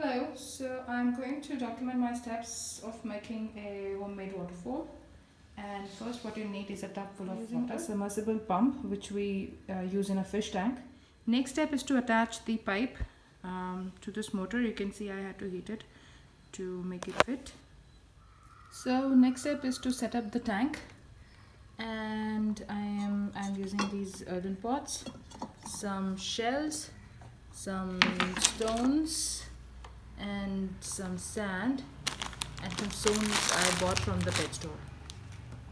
Hello, so I'm going to document my steps of making a homemade waterfall. And first, what you need is a tub full of water, a submersible pump, which we use in a fish tank. Next step is to attach the pipe to this motor. You can see I had to heat it to make it fit. So next step is to set up the tank, and I'm using these earthen pots, some shells, some stones, and some sand, and some stones I bought from the pet store.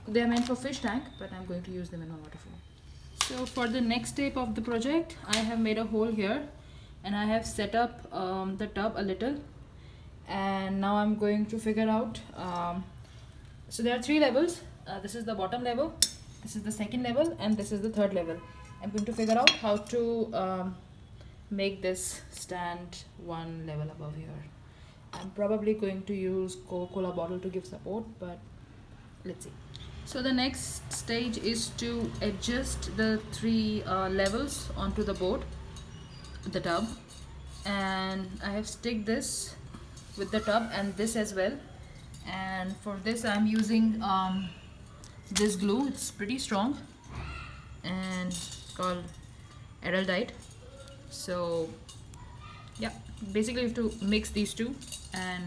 They are meant for fish tank, but I'm going to use them in a waterfall. So for the next step of the project, I have made a hole here, and I have set up the tub a little, and now I'm going to figure out. So there are three levels. This is the bottom level, this is the second level, and this is the third level. I'm going to figure out how to make this stand one level above here. I'm probably going to use Coca-Cola bottle to give support, but let's see. So the next stage is to adjust the three levels onto the board, the tub, and I have stick this with the tub and this as well. And for this I'm using this glue. It's pretty strong and it's called Araldite. So yeah, basically you have to mix these two and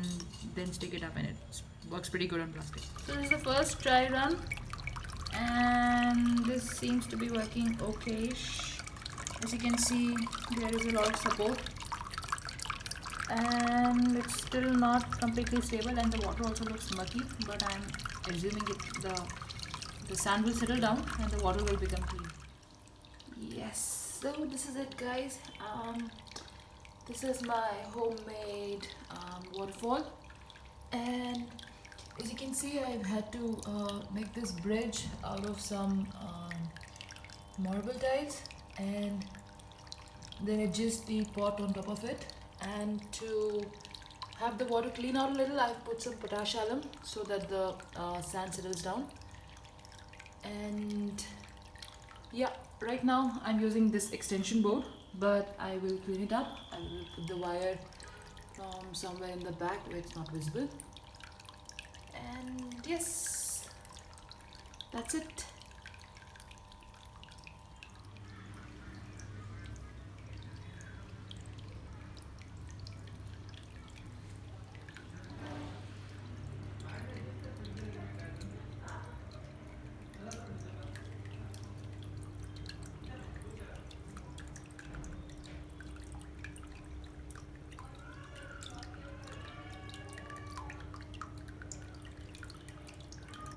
then stick it up, and it works pretty good on plastic. So this is the first try run, and this seems to be working okay-ish. As you can see, there is a lot of support, and it's still not completely stable, and the water also looks murky, but I'm assuming the sand will settle down and the water will become clean. Yes, so this is it, guys. This is my homemade waterfall, and as you can see, I've had to make this bridge out of some marble tiles, and then adjust the pot on top of it. And to have the water clean out a little, I've put some potash alum so that the sand settles down. And yeah, right now I'm using this extension board, but I will clean it up. I will put the wire from somewhere in the back where it's not visible. And yes, that's it.